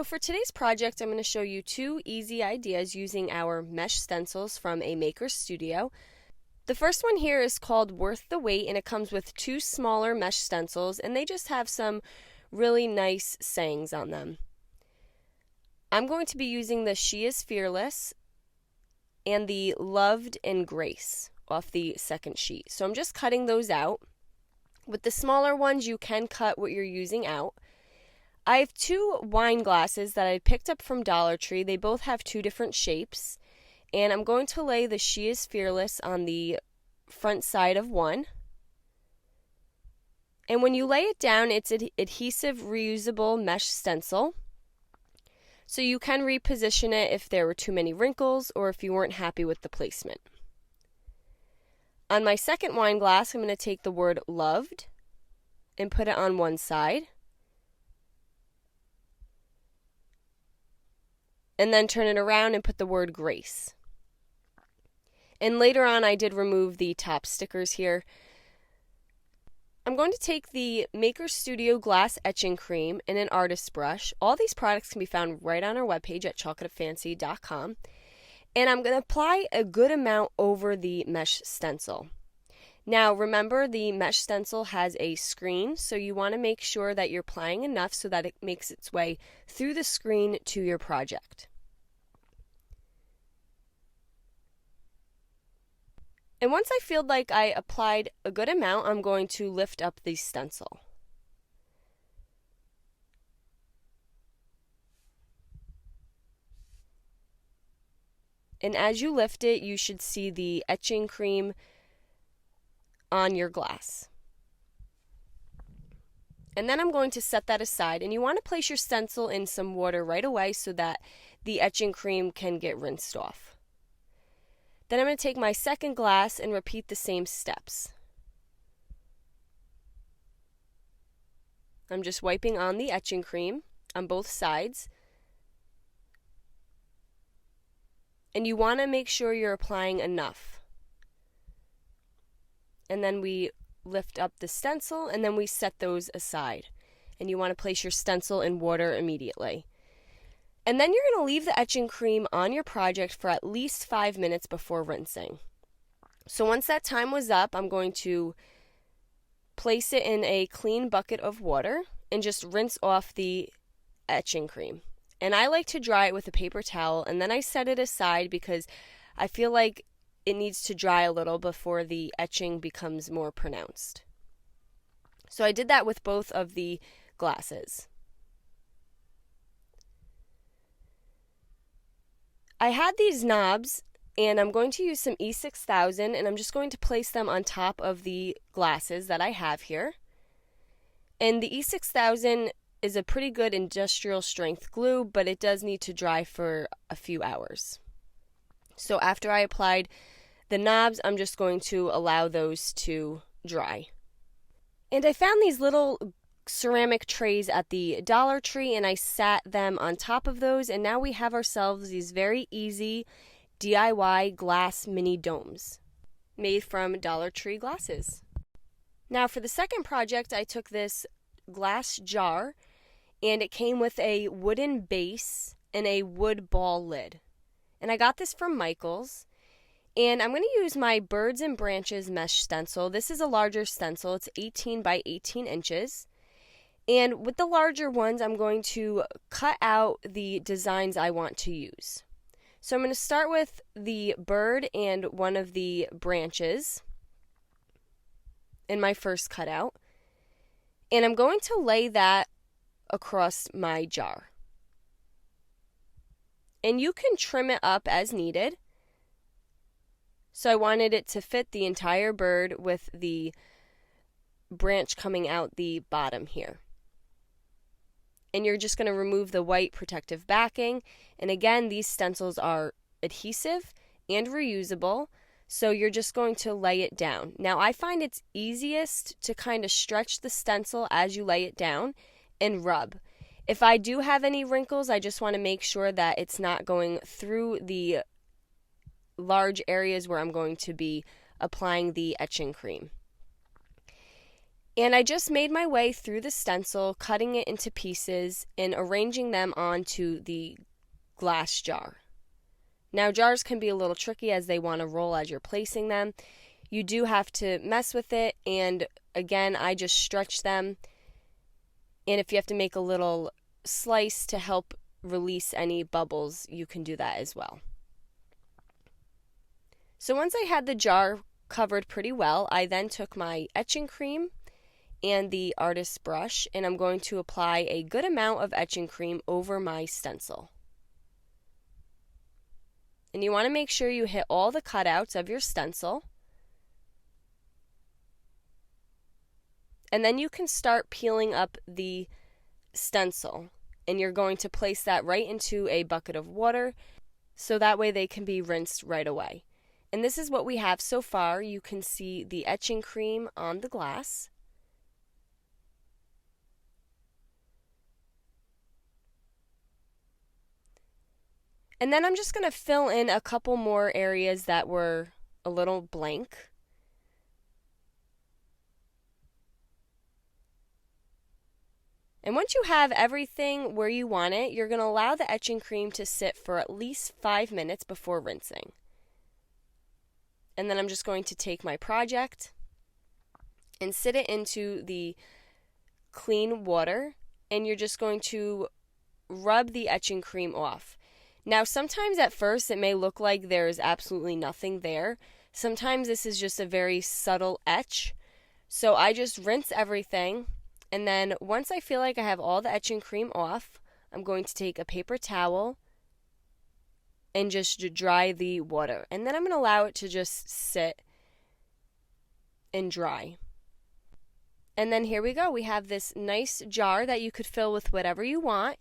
So for today's project, I'm going to show you two easy ideas using our mesh stencils from a maker studio. The first one here is called Worth the Wait, and it comes with two smaller mesh stencils, and they just have some really nice sayings on them. I'm going to be using the She is Fearless and the Loved and Grace off the second sheet. So I'm just cutting those out. With the smaller ones, you can cut what you're using out. I have two wine glasses that I picked up from Dollar Tree. They both have two different shapes. And I'm going to lay the She is Fearless on the front side of one. And when you lay it down, it's an adhesive reusable mesh stencil. So you can reposition it if there were too many wrinkles or if you weren't happy with the placement. On my second wine glass, I'm going to take the word loved and put it on one side. And then turn it around and put the word grace. And later on, I did remove the top stickers here. I'm going to take the Maker Studio Glass Etching Cream and an artist brush. All these products can be found right on our webpage at chocolatefancy.com. And I'm going to apply a good amount over the mesh stencil. Now remember, the mesh stencil has a screen, so you want to make sure that you're applying enough so that it makes its way through the screen to your project. And once I feel like I applied a good amount, I'm going to lift up the stencil. And as you lift it, you should see the etching cream on your glass. And then I'm going to set that aside, and you want to place your stencil in some water right away so that the etching cream can get rinsed off. Then I'm going to take my second glass and repeat the same steps. I'm just wiping on the etching cream on both sides. And you want to make sure you're applying enough. And then we lift up the stencil, and then we set those aside. And you want to place your stencil in water immediately. And then you're going to leave the etching cream on your project for at least 5 minutes before rinsing. So once that time was up, I'm going to place it in a clean bucket of water and just rinse off the etching cream. And I like to dry it with a paper towel, and then I set it aside because I feel like it needs to dry a little before the etching becomes more pronounced. So I did that with both of the glasses. I had these knobs, and I'm going to use some E6000, and I'm just going to place them on top of the glasses that I have here. And the E6000 is a pretty good industrial strength glue, but it does need to dry for a few hours. So after I applied the knobs, I'm just going to allow those to dry. And I found these little ceramic trays at the Dollar Tree, and I sat them on top of those, and now we have ourselves these very easy DIY glass mini domes made from Dollar Tree glasses. Now for the second project, I took this glass jar, and it came with a wooden base and a wood ball lid. And I got this from Michael's. And I'm going to use my Birds and Branches mesh stencil. This is a larger stencil. It's 18 by 18 inches. And with the larger ones, I'm going to cut out the designs I want to use. So I'm going to start with the bird and one of the branches in my first cutout. And I'm going to lay that across my jar. And you can trim it up as needed. So I wanted it to fit the entire bird with the branch coming out the bottom here. And you're just going to remove the white protective backing. And again, these stencils are adhesive and reusable, so you're just going to lay it down. Now, I find it's easiest to kind of stretch the stencil as you lay it down and rub. If I do have any wrinkles, I just want to make sure that it's not going through the large areas where I'm going to be applying the etching cream. And I just made my way through the stencil, cutting it into pieces and arranging them onto the glass jar. Now, jars can be a little tricky as they want to roll as you're placing them. You do have to mess with it, and again, I just stretch them. And if you have to make a little slice to help release any bubbles, you can do that as well. So once I had the jar covered pretty well, I then took my etching cream and the artist's brush, and I'm going to apply a good amount of etching cream over my stencil. And you want to make sure you hit all the cutouts of your stencil. And then you can start peeling up the stencil, and you're going to place that right into a bucket of water so that way they can be rinsed right away. And this is what we have so far. You can see the etching cream on the glass. And then I'm just going to fill in a couple more areas that were a little blank. And once you have everything where you want it, you're going to allow the etching cream to sit for at least 5 minutes before rinsing. And then I'm just going to take my project and sit it into the clean water, and you're just going to rub the etching cream off. Now, sometimes at first it may look like there is absolutely nothing there. Sometimes this is just a very subtle etch. So I just rinse everything, and then once I feel like I have all the etching cream off, I'm going to take a paper towel and just dry the water. And then I'm going to allow it to just sit and dry. And then here we go. We have this nice jar that you could fill with whatever you want.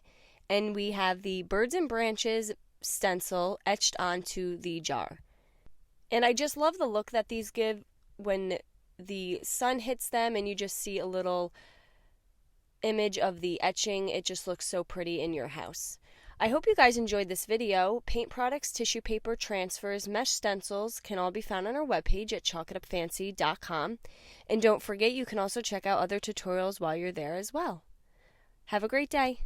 And we have the birds and branches stencil etched onto the jar. And I just love the look that these give when the sun hits them and you just see a little image of the etching. It just looks so pretty in your house. I hope you guys enjoyed this video. Paint products, tissue paper, transfers, mesh stencils can all be found on our webpage at chalkitupfancy.com. And don't forget, you can also check out other tutorials while you're there as well. Have a great day.